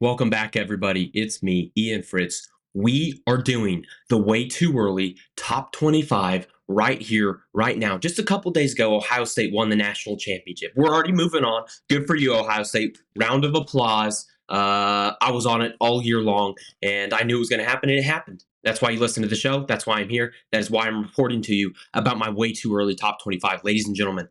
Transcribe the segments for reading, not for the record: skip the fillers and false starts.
Welcome back, everybody. It's me, Ian Fritts. We are doing the way too early top 25 right here, right now. Just a couple days ago, Ohio State won the national championship. We're already moving on. Good for you, Ohio State. Round of applause. I was on it all year long, and I knew it was going to happen, and it happened. That's why you listen to the show. That's why I'm here. That is why I'm reporting to you about my way too early top 25. Ladies and gentlemen,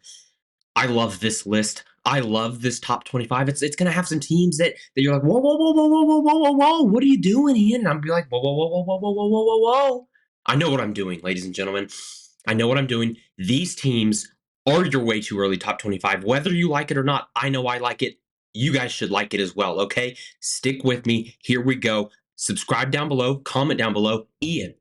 I love this list. I love this top 25. It's gonna have some teams that you're like, whoa, whoa, whoa, whoa, whoa, whoa, whoa, whoa, whoa, what are you doing, Ian? And I'm be like, whoa, whoa, whoa, whoa, whoa, whoa, whoa, whoa, whoa, whoa. I know what I'm doing, ladies and gentlemen. I know what I'm doing. These teams are your way too early top 25. Whether you like it or not, I know I like it. You guys should like it as well, okay? Stick with me. Here we go. Subscribe down below, comment down below. Ian,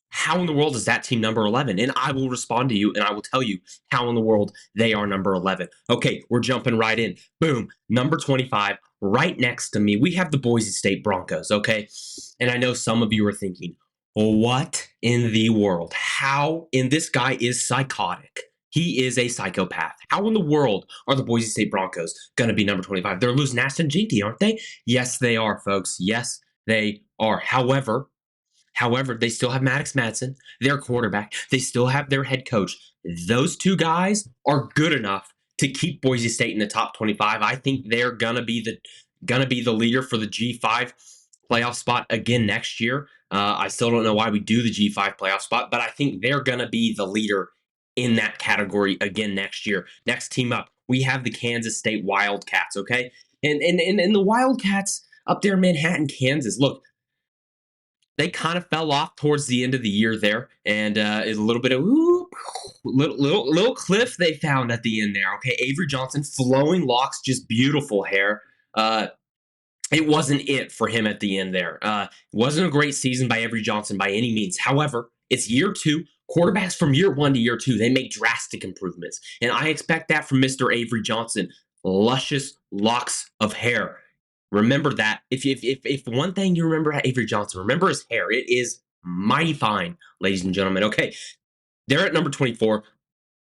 how in the world is that team number 11? And I will respond to you and I will tell you how in the world they are number 11. Okay, we're jumping right in. Boom, number 25, right next to me, we have the Boise State Broncos, okay? And I know some of you are thinking, what in the world? How in this guy is psychotic? He is a psychopath. How in the world are the Boise State Broncos going to be number 25? They're losing Aston Jinty, aren't they? Yes, they are, folks. Yes, they are. However, they still have Maddox Madsen, their quarterback. They still have their head coach. Those two guys are good enough to keep Boise State in the top 25. I think they're gonna be the leader for the G5 playoff spot again next year. I still don't know why we do the G5 playoff spot, but I think they're gonna be the leader in that category again next year. Next team up, we have the Kansas State Wildcats. Okay, and the Wildcats up there in Manhattan, Kansas. Look, they kind of fell off towards the end of the year there, and a little bit of little cliff they found at the end there. Okay, Avery Johnson, flowing locks, just beautiful hair. It wasn't it for him at the end there. It wasn't a great season by Avery Johnson by any means. However, it's year two. Quarterbacks from year one to year two, they make drastic improvements, and I expect that from Mr. Avery Johnson. Luscious locks of hair. Remember that. If one thing you remember at Avery Johnson, remember his hair. It is mighty fine, ladies and gentlemen. Okay, they're at number 24.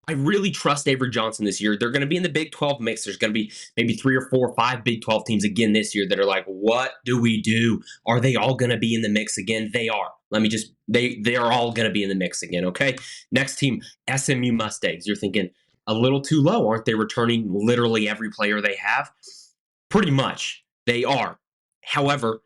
I really trust Avery Johnson this year. They're going to be in the Big 12 mix. There's going to be maybe 3 or 4 or 5 Big 12 teams again this year that are like, what do we do? Are they all going to be in the mix again? They are. They are all going to be in the mix again. Okay. Next team, SMU Mustangs. You're thinking a little too low, aren't they? Returning literally every player they have. Pretty much, they are. However,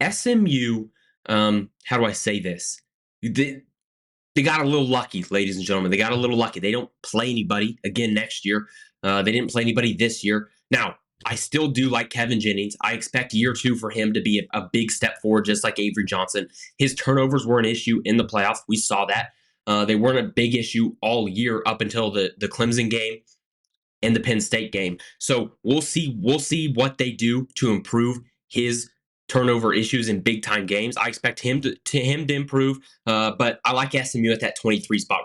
SMU. How do I say this? They got a little lucky, ladies and gentlemen. They got a little lucky. They don't play anybody again next year. They didn't play anybody this year. Now, I still do like Kevin Jennings. I expect year two for him to be a big step forward, just like Avery Johnson. His turnovers were an issue in the playoffs. We saw that. They weren't a big issue all year up until the Clemson game and the Penn State game. So we'll see what they do to improve his turnover issues in big time games. I expect him to improve, but I like SMU at that 23 spot.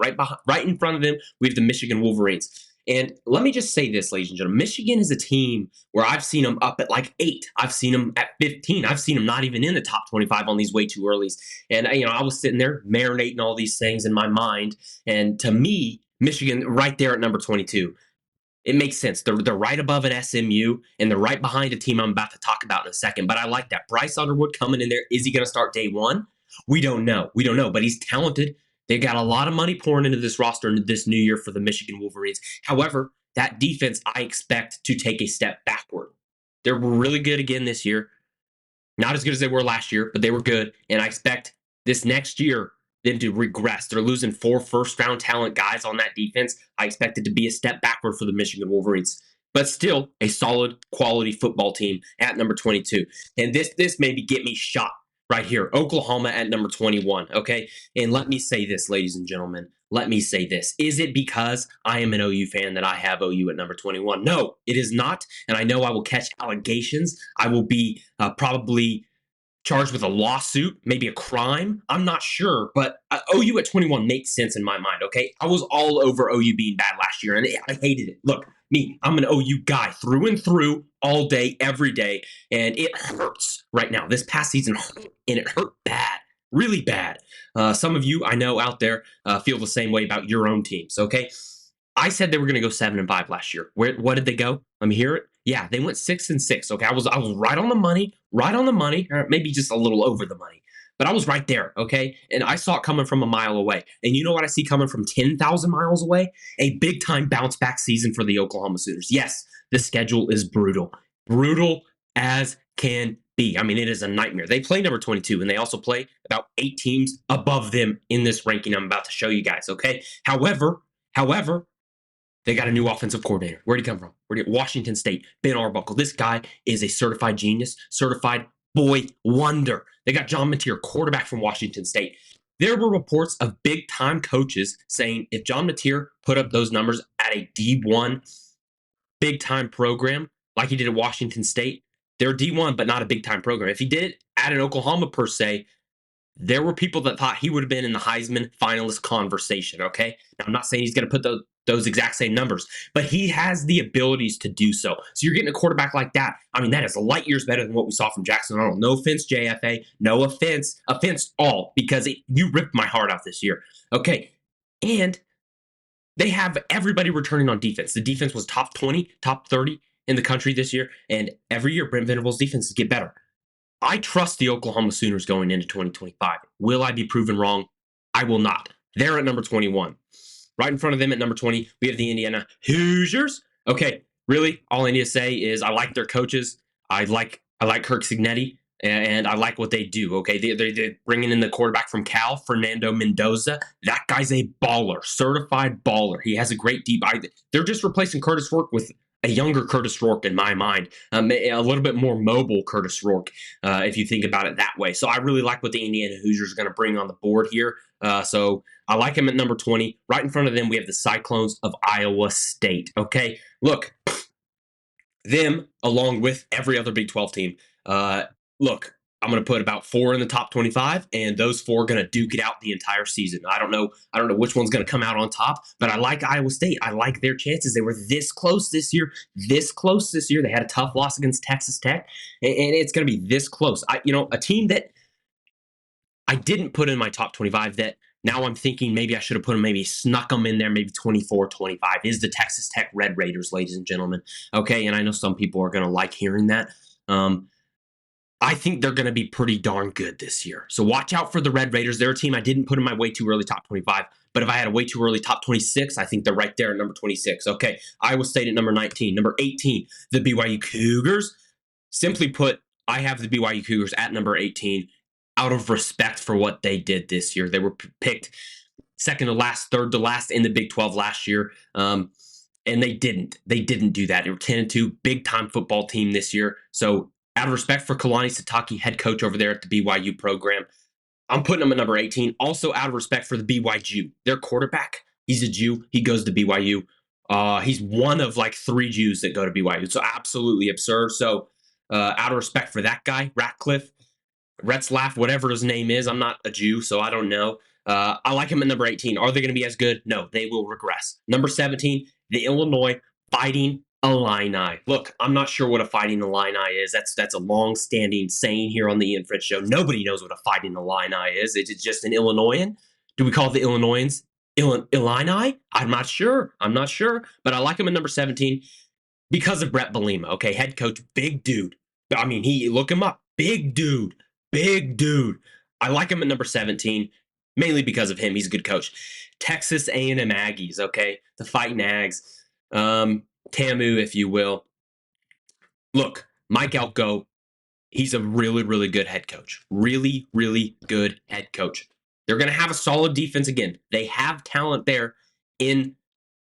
Right in front of them, we have the Michigan Wolverines. And let me just say this, ladies and gentlemen. Michigan is a team where I've seen them up at like 8. I've seen them at 15. I've seen them not even in the top 25 on these way too earlys. And I was sitting there marinating all these things in my mind. And to me, Michigan right there at number 22. It makes sense. They're right above an SMU, and they're right behind a team I'm about to talk about in a second. But I like that. Bryce Underwood coming in there. Is he going to start day one? We don't know. But he's talented. They got a lot of money pouring into this roster this new year for the Michigan Wolverines. However, that defense I expect to take a step backward. They're really good again this year. Not as good as they were last year, but they were good. And I expect this next year them to regress. They're losing 4 first-round talent guys on that defense. I expect it to be a step backward for the Michigan Wolverines, but still a solid quality football team at number 22. And this maybe get me shot right here. Oklahoma at number 21, okay? And let me say this, ladies and gentlemen. Let me say this. Is it because I am an OU fan that I have OU at number 21? No, it is not. And I know I will catch allegations. I will be probably charged with a lawsuit, maybe a crime. I'm not sure, but OU at 21 makes sense in my mind, okay? I was all over OU being bad last year, and I hated it. Look, I'm an OU guy through and through, all day, every day, and it hurts right now. This past season hurt, and it hurt bad, really bad. Some of you I know out there feel the same way about your own teams, okay? I said they were going to go 7-5 last year. What did they go? Let me hear it. Yeah, they went 6-6. Okay, I was right on the money, or maybe just a little over the money, but I was right there. Okay, and I saw it coming from a mile away. And you know what I see coming from 10,000 miles away? A big time bounce back season for the Oklahoma Sooners. Yes, the schedule is brutal, brutal as can be. I mean, it is a nightmare. They play number 22, and they also play about 8 teams above them in this ranking I'm about to show you guys. Okay, however, they got a new offensive coordinator. Where'd he come from? Washington State. Ben Arbuckle. This guy is a certified genius, certified boy wonder. They got John Mateer, quarterback from Washington State. There were reports of big time coaches saying if John Mateer put up those numbers at a D1 big time program like he did at Washington State, they're D1, but not a big time program. If he did it at an Oklahoma per se, there were people that thought he would have been in the Heisman finalist conversation. Okay. Now, I'm not saying he's going to put those exact same numbers, but he has the abilities to do so. So you're getting a quarterback like that. I mean, that is light years better than what we saw from Jackson Arnold. No offense, JFA. No offense all, because you ripped my heart out this year. Okay. And they have everybody returning on defense. The defense was top 20, top 30 in the country this year. And every year, Brent Venables' defenses get better. I trust the Oklahoma Sooners going into 2025. Will I be proven wrong? I will not. They're at number 21. Right in front of them at number 20, we have the Indiana Hoosiers. Okay, really, all I need to say is I like their coaches. I like Kirk Cignetti, and I like what they do. Okay, they're bringing in the quarterback from Cal, Fernando Mendoza. That guy's a baller, certified baller. He has a great deep eye. They're just replacing Curtis Rourke with a younger Curtis Rourke in my mind, a little bit more mobile Curtis Rourke, if you think about it that way. So I really like what the Indiana Hoosiers are going to bring on the board here. So I like them at number 20. Right in front of them, we have the Cyclones of Iowa State. Okay, look, them along with every other Big 12 team. Look, I'm going to put about 4 in the top 25, and those 4 are going to duke it out the entire season. I don't know which one's going to come out on top, but I like Iowa State. I like their chances. They were this close this year. This close this year. They had a tough loss against Texas Tech, and it's going to be this close. A team that I didn't put in my top 25 that now I'm thinking maybe I should have put them, maybe snuck them in there, maybe 24, 25, is the Texas Tech Red Raiders, ladies and gentlemen. Okay, and I know some people are going to like hearing that. I think they're going to be pretty darn good this year. So watch out for the Red Raiders. They're a team I didn't put in my way too early top 25, but if I had a way too early top 26, I think they're right there at number 26. Okay, Iowa State at number 19. Number 18, the BYU Cougars. Simply put, I have the BYU Cougars at number 18 out of respect for what they did this year. They were picked second to last, third to last in the Big 12 last year. And they didn't. They didn't do that. They were 10-2, big time football team this year. So out of respect for Kalani Sitake, head coach over there at the BYU program, I'm putting them at number 18. Also out of respect for the BYU, their quarterback, he's a Jew. He goes to BYU. He's one of like 3 Jews that go to BYU. So absolutely absurd. So out of respect for that guy, Ratcliffe, Retzlaff, whatever his name is. I'm not a Jew, so I don't know. I like him at number 18. Are they going to be as good? No, they will regress. Number 17, the Illinois Fighting Illini. Look, I'm not sure what a Fighting Illini is. That's a long-standing saying here on the Ian Fritts Show. Nobody knows what a Fighting Illini is. It's just an Illinoisan. Do we call the Illinoisans Illini? I'm not sure. But I like him at number 17 because of Brett Bielema. Okay, head coach, big dude. I mean, look him up. Big dude. Big dude. I like him at number 17, mainly because of him. He's a good coach. Texas A&M Aggies, okay? The Fighting Ags. TAMU, if you will. Look, Mike Elko, he's a really, really good head coach. Really, really good head coach. They're going to have a solid defense again. They have talent there in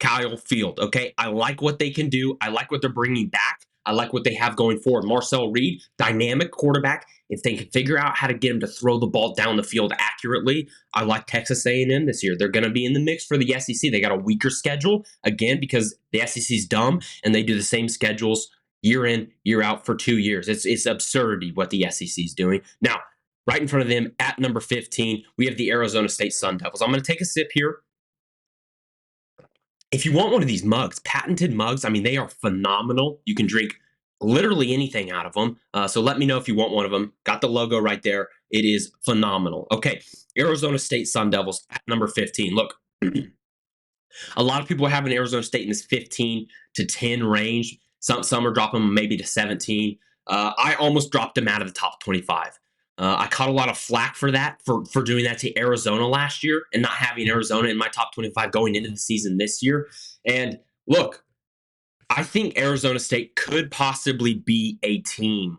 Kyle Field, okay? I like what they can do. I like what they're bringing back. I like what they have going forward. Marcel Reed, dynamic quarterback. If they can figure out how to get him to throw the ball down the field accurately, I like Texas A&M this year. They're going to be in the mix for the SEC. They got a weaker schedule, again, because the SEC's dumb, and they do the same schedules year in, year out for 2 years. It's absurdity what the SEC's doing. Now, right in front of them at number 15, we have the Arizona State Sun Devils. I'm going to take a sip here. If you want one of these mugs, patented mugs, I mean, they are phenomenal. You can drink literally anything out of them. So let me know if you want one of them. Got the logo right there. It is phenomenal. Okay, Arizona State Sun Devils at number 15. Look, a lot of people are having Arizona State in this 15 to 10 range. Some are dropping him maybe to 17. I almost dropped him out of the top 25. I caught a lot of flack for that, for doing that to Arizona last year and not having Arizona in my top 25 going into the season this year. And look, I think Arizona State could possibly be a team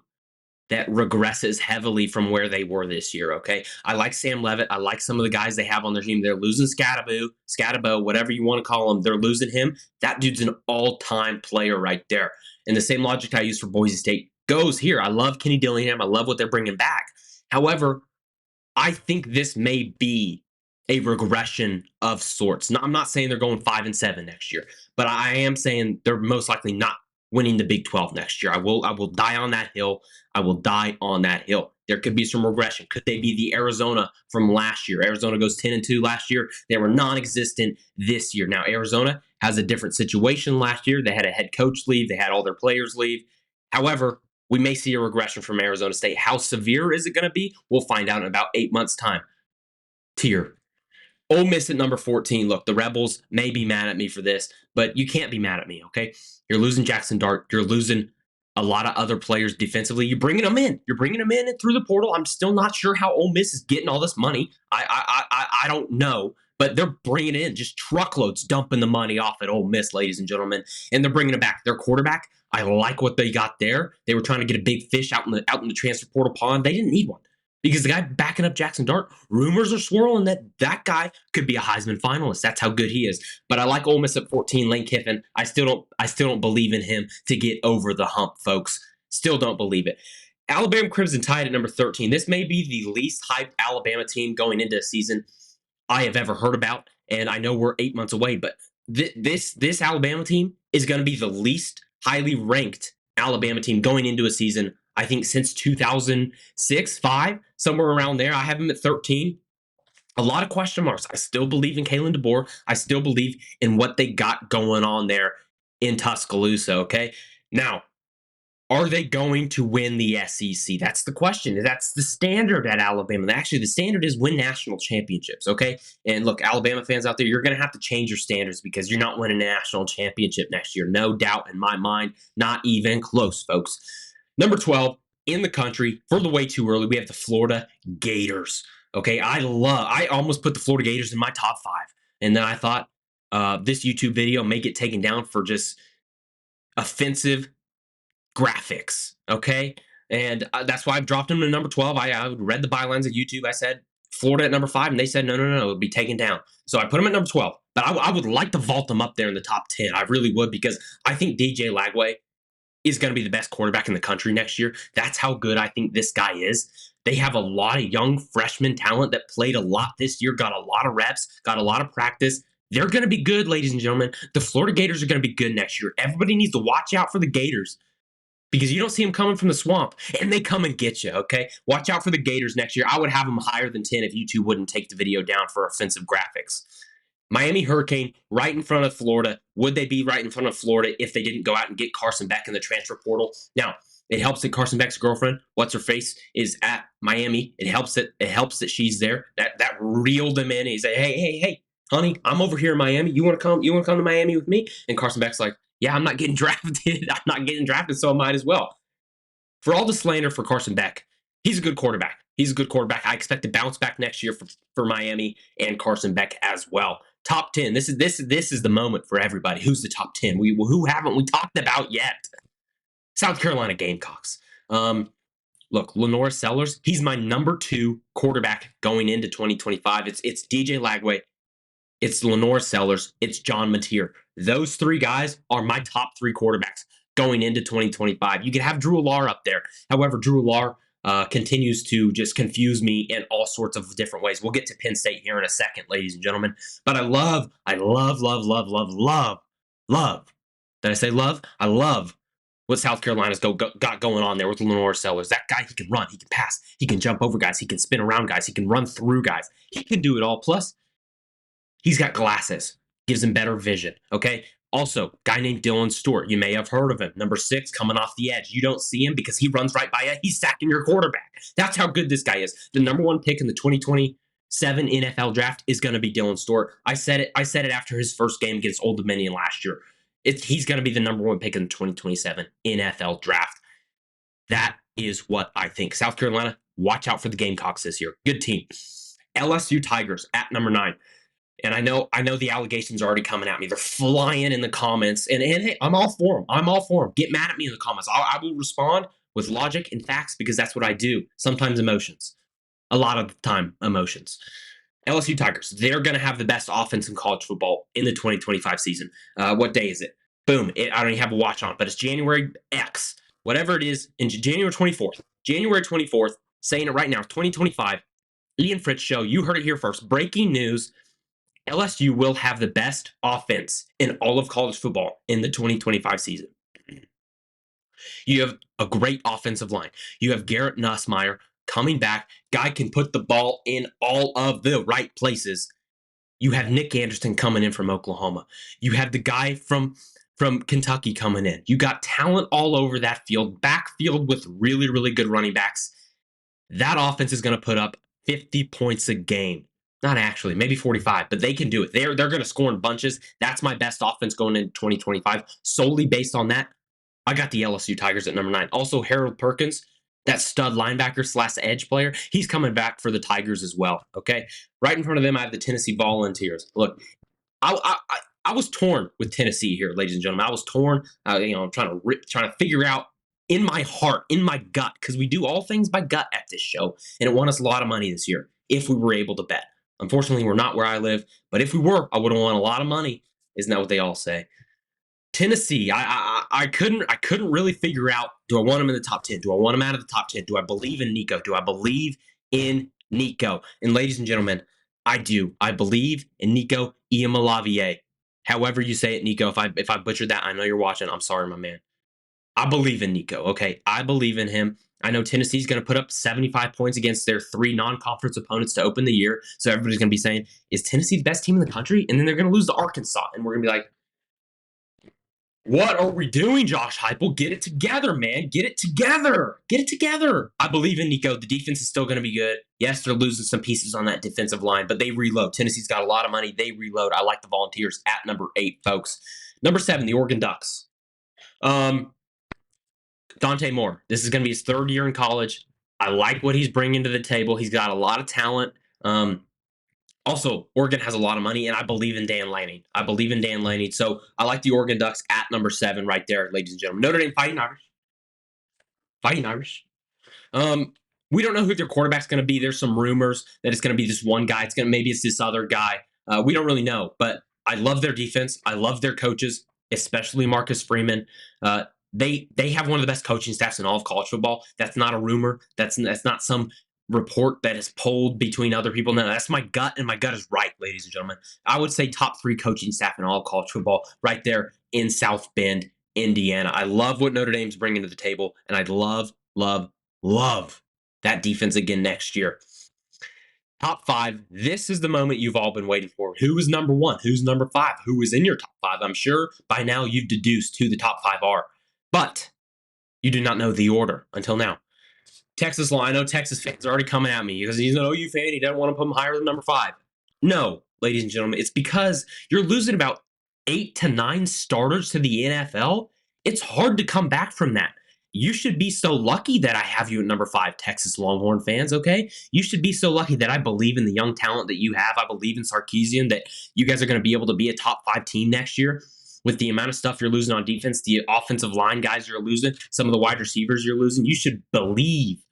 that regresses heavily from where they were this year. Okay, I like Sam Levitt. I like some of the guys they have on their team. They're losing Scatabo, whatever you want to call him. They're losing him. That dude's an all-time player right there. And the same logic I use for Boise State goes here. I love Kenny Dillingham. I love what they're bringing back. However, I think this may be a regression of sorts. Now, I'm not saying they're going 5-7 next year, but I am saying they're most likely not winning the Big 12 next year. I will die on that hill. I will die on that hill. There could be some regression. Could they be the Arizona from last year? Arizona goes 10-2 last year. They were non-existent this year. Now Arizona has a different situation last year. They had a head coach leave. They had all their players leave. However, we may see a regression from Arizona State. How severe is it going to be? We'll find out in about 8 months' time. Tier. Ole Miss at number 14. Look, the Rebels may be mad at me for this, but you can't be mad at me, okay? You're losing Jackson Dart. You're losing a lot of other players defensively. You're bringing them in. You're bringing them in and through the portal. I'm still not sure how Ole Miss is getting all this money. I don't know, but they're bringing in just truckloads, dumping the money off at Ole Miss, ladies and gentlemen, and they're bringing it back. Their quarterback, I like what they got there. They were trying to get a big fish out in the transfer portal pond. They didn't need one. Because the guy backing up Jackson Dart, rumors are swirling that guy could be a Heisman finalist. That's how good he is. But I like Ole Miss at 14. Lane Kiffin, I still don't believe in him to get over the hump, folks. Still don't believe it. Alabama Crimson Tide at number 13. This may be the least hyped Alabama team going into a season I have ever heard about, and I know we're 8 months away, but this Alabama team is going to be the least highly ranked Alabama team going into a season, I think, since 2006, 5, somewhere around there. I have them at 13. A lot of question marks. I still believe in Kalen DeBoer. I still believe in what they got going on there in Tuscaloosa, okay? Now, are they going to win the SEC? That's the question. That's the standard at Alabama. Actually, the standard is win national championships, okay? And look, Alabama fans out there, you're going to have to change your standards because you're not winning a national championship next year. No doubt in my mind. Not even close, folks. Number 12 in the country for the way too early, we have the Florida Gators. Okay, I almost put the Florida Gators in my top 5. And then I thought this YouTube video may get taken down for just offensive graphics, okay? And that's why I've dropped them to number 12. I read the bylines of YouTube. I said Florida at number 5, and they said, no, it'll be taken down. So I put them at number 12. But I would like to vault them up there in the top 10. I really would, because I think DJ Lagway is going to be the best quarterback in the country next year. That's how good I think this guy is. They have a lot of young freshman talent that played a lot this year, got a lot of reps, got a lot of practice. They're going to be good, ladies and gentlemen. The Florida Gators are going to be good next year. Everybody needs to watch out for the Gators, because you don't see them coming from the swamp, and they come and get you, okay? Watch out for the Gators next year. I would have them higher than 10 if YouTube wouldn't take the video down for offensive graphics. Miami Hurricane right in front of Florida. Would they be right in front of Florida if they didn't go out and get Carson Beck in the transfer portal? Now, it helps that Carson Beck's girlfriend, what's her face, is at Miami. It helps that she's there. That reeled them in. He's like, hey, honey, I'm over here in Miami. You want to come? You want to come to Miami with me? And Carson Beck's like, yeah, I'm not getting drafted. I'm not getting drafted, so I might as well. For all the slander for Carson Beck, he's a good quarterback. I expect to bounce back next year for Miami and Carson Beck as well. Top 10. This is the moment for everybody. Who's the top 10? Who haven't we talked about yet? South Carolina Gamecocks. Look, Lenore Sellers, he's my number 2 quarterback going into 2025. It's DJ Lagway, it's Lenore Sellers, it's John Mateer. Those 3 guys are my top 3 quarterbacks going into 2025. You can have Drew Allar up there. However, Drew Allar continues to just confuse me in all sorts of different ways. We'll get to Penn State here in a second, ladies and gentlemen. But I love. Did I say love? I love what South Carolina's got going on there with Lenore Sellers. That guy, he can run, he can pass, he can jump over guys, he can spin around guys, he can run through guys. He can do it all. Plus, he's got glasses. Gives him better vision, okay? Also, guy named Dylan Stewart. You may have heard of him. Number 6, coming off the edge. You don't see him because he runs right by you. He's sacking your quarterback. That's how good this guy is. The number 1 pick in the 2027 NFL draft is going to be Dylan Stewart. I said it after his first game against Old Dominion last year. He's going to be the number one pick in the 2027 NFL draft. That is what I think. South Carolina, watch out for the Gamecocks this year. Good team. LSU Tigers at number 9. And I know the allegations are already coming at me. They're flying in the comments. And hey, I'm all for them. I'm all for them. Get mad at me in the comments. I will respond with logic and facts because that's what I do. Sometimes emotions. A lot of the time, emotions. LSU Tigers, they're going to have the best offense in college football in the 2025 season. What day is it? Boom. I don't even have a watch on, but it's January X. Whatever it is, in January 24th. January 24th, saying it right now, 2025. Ian Fritts Show, you heard it here first. Breaking news. LSU will have the best offense in all of college football in the 2025 season. You have a great offensive line. You have Garrett Nussmeier coming back. Guy can put the ball in all of the right places. You have Nick Anderson coming in from Oklahoma. You have the guy from Kentucky coming in. You got talent all over that field, backfield with really, really good running backs. That offense is going to put up 50 points a game. Not actually, maybe 45, but they can do it. They're going to score in bunches. That's my best offense going into 2025. Solely based on that, I got the LSU Tigers at number 9. Also, Harold Perkins, that stud linebacker / edge player, he's coming back for the Tigers as well. Okay, right in front of them, I have the Tennessee Volunteers. Look, I was torn with Tennessee here, ladies and gentlemen. I was torn. I'm trying to figure out in my heart, in my gut, because we do all things by gut at this show, and it won us a lot of money this year if we were able to bet. Unfortunately, we're not where I live, but if we were, I would have won a lot of money. Isn't that what they all say? Tennessee, I couldn't really figure out, do I want them in the top 10? Do I want them out of the top 10? Do I believe in Nico? Do I believe in Nico? And ladies and gentlemen, I do. I believe in Nico Iamaleava. However you say it, Nico. If I butchered that, I know you're watching. I'm sorry, my man. I believe in Nico, okay? I believe in him. I know Tennessee's going to put up 75 points against their 3 non-conference opponents to open the year. So everybody's going to be saying, is Tennessee the best team in the country? And then they're going to lose to Arkansas. And we're going to be like, what are we doing, Josh Heupel? Get it together, man. Get it together. Get it together. I believe in Nico. The defense is still going to be good. Yes, they're losing some pieces on that defensive line, but they reload. Tennessee's got a lot of money. They reload. I like the Volunteers at number 8, folks. Number 7, the Oregon Ducks. Dante Moore. This is going to be his 3rd year in college. I like what he's bringing to the table. He's got a lot of talent. Also, Oregon has a lot of money, and I believe in Dan Lanning. So I like the Oregon Ducks at number 7 right there, ladies and gentlemen. Notre Dame Fighting Irish. Fighting Irish. We don't know who their quarterback's going to be. There's some rumors that it's going to be this one guy. Maybe it's this other guy. We don't really know, but I love their defense. I love their coaches, especially Marcus Freeman. They have one of the best coaching staffs in all of college football. That's not a rumor. That's not some report that is polled between other people. No, that's my gut, and my gut is right, ladies and gentlemen. I would say top 3 coaching staff in all of college football right there in South Bend, Indiana. I love what Notre Dame's bringing to the table, and I'd love that defense again next year. Top 5. This is the moment you've all been waiting for. Who is number 1? Who's number 5? Who is in your top 5? I'm sure by now you've deduced who the top 5 are, but you do not know the order until now. Texas law. I know Texas fans are already coming at me because he's an OU fan. He doesn't want to put him higher than number 5. No, ladies and gentlemen, it's because you're losing about 8 to 9 starters to the NFL. It's hard to come back from that. You should be so lucky that I have you at number 5, Texas Longhorn fans, okay? You should be so lucky that I believe in the young talent that you have. I believe in Sarkisian, that you guys are going to be able to be a top 5 team next year. With the amount of stuff you're losing on defense, the offensive line guys you're losing, some of the wide receivers you're losing, you should believe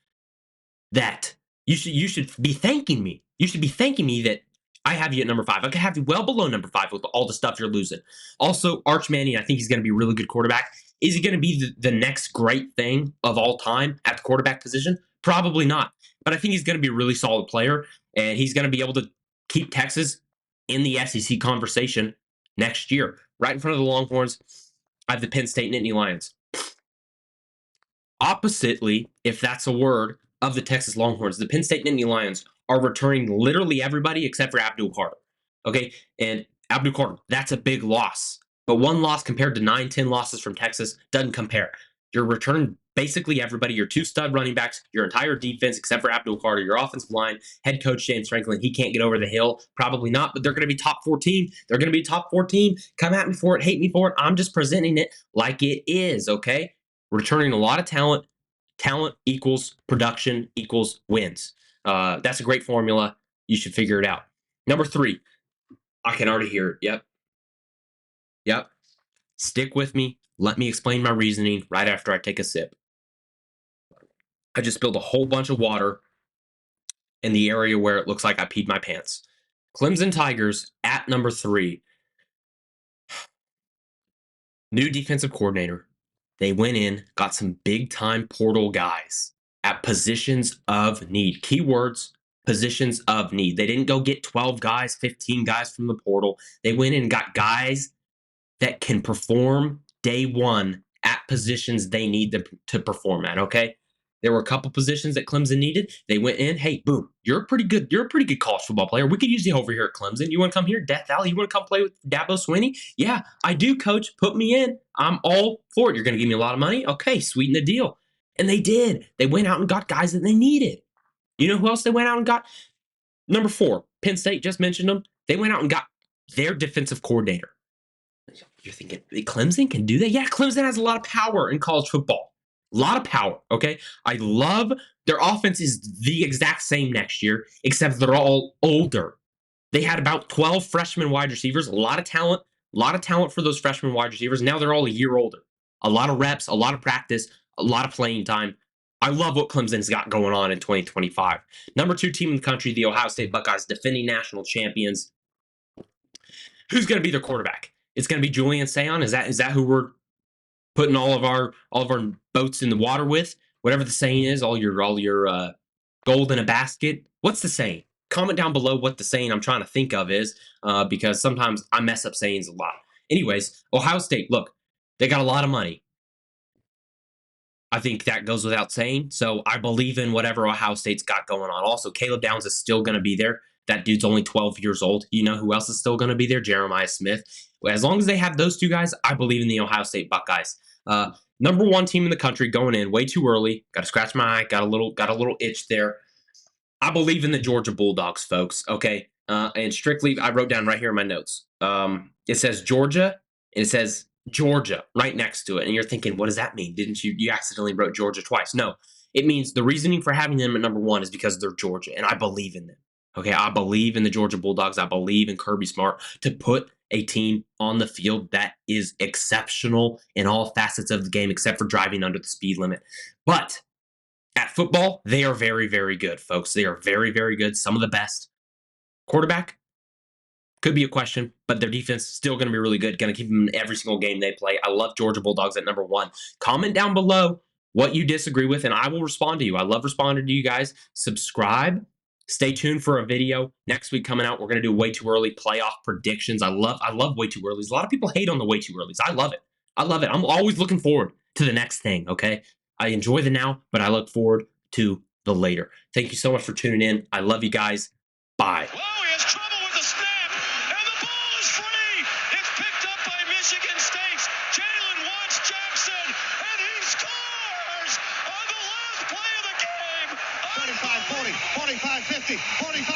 that. You should be thanking me. You should be thanking me that I have you at number 5. I could have you well below number 5 with all the stuff you're losing. Also, Arch Manning, I think he's going to be a really good quarterback. Is he going to be the next great thing of all time at the quarterback position? Probably not. But I think he's going to be a really solid player, and he's going to be able to keep Texas in the SEC conversation next year. Right in front of the Longhorns, I have the Penn State Nittany Lions. Oppositely, if that's a word, of the Texas Longhorns, the Penn State Nittany Lions are returning literally everybody except for Abdul Carter. Okay? And Abdul Carter, that's a big loss. But one loss compared to 9-10 losses from Texas doesn't compare. You're returning basically everybody, your 2 stud running backs, your entire defense, except for Abdul Carter, your offensive line, head coach James Franklin. He can't get over the hill. Probably not, but they're going to be top 14. They're going to be top 14. Come at me for it, hate me for it. I'm just presenting it like it is, okay? Returning a lot of talent. Talent equals production equals wins. That's a great formula. You should figure it out. Number 3, I can already hear it. Yep. Yep. Stick with me. Let me explain my reasoning right after I take a sip. I just spilled a whole bunch of water in the area where it looks like I peed my pants. Clemson Tigers at number 3. New defensive coordinator. They went in, got some big time portal guys at positions of need. Keywords, positions of need. They didn't go get 12 guys, 15 guys from the portal. They went in and got guys that can perform day one at positions they need them to perform at, okay? There were a couple positions that Clemson needed. They went in, hey, boom, you're a pretty good college football player. We could use you over here at Clemson. You want to come here, Death Valley? You want to come play with Dabo Swinney? Yeah, I do, coach. Put me in. I'm all for it. You're going to give me a lot of money? Okay, sweeten the deal. And they did. They went out and got guys that they needed. You know who else they went out and got? Number 4, Penn State, just mentioned them. They went out and got their defensive coordinator. You're thinking, Clemson can do that? Yeah, Clemson has a lot of power in college football. A lot of power, okay? I love their offense is the exact same next year, except they're all older. They had about 12 freshman wide receivers, a lot of talent for those freshman wide receivers. Now they're all a year older. A lot of reps, a lot of practice, a lot of playing time. I love what Clemson's got going on in 2025. Number 2 team in the country, the Ohio State Buckeyes, defending national champions. Who's going to be their quarterback? It's going to be Julian Sayon. Is that who we're putting all of our boats in the water with? Whatever the saying is, all your gold in a basket. What's the saying? Comment down below what the saying I'm trying to think of is, because sometimes I mess up sayings a lot. Anyways, Ohio State, look, they got a lot of money. I think that goes without saying. So I believe in whatever Ohio State's got going on. Also, Caleb Downs is still going to be there. That dude's only 12 years old. You know who else is still going to be there? Jeremiah Smith. As long as they have those 2 guys, I believe in the Ohio State Buckeyes. Number 1 team in the country going in way too early. Got to scratch my eye. Got a little itch there. I believe in the Georgia Bulldogs, folks. Okay, and strictly, I wrote down right here in my notes. It says Georgia, and it says Georgia right next to it. And you're thinking, what does that mean? Didn't you accidentally wrote Georgia twice? No, it means the reasoning for having them at number 1 is because they're Georgia, and I believe in them. Okay, I believe in the Georgia Bulldogs. I believe in Kirby Smart to put a team on the field that is exceptional in all facets of the game, except for driving under the speed limit. But at football, they are very, very good, folks. They are very, very good. Some of the best. Quarterback could be a question, but their defense is still going to be really good. Going to keep them in every single game they play. I love Georgia Bulldogs at number 1. Comment down below what you disagree with, and I will respond to you. I love responding to you guys. Subscribe. Stay tuned for a video next week coming out. We're going to do way too early playoff predictions. I love way too early. A lot of people hate on the way too early. I love it. I'm always looking forward to the next thing, okay? I enjoy the now, but I look forward to the later. Thank you so much for tuning in. I love you guys. Bye. Whoa, he has trouble with the snap, and the ball is free. It's picked up by Michigan State's Jalen Watts Jackson, and he scores on the last play of the game. 35, 40, 45, 50, 45.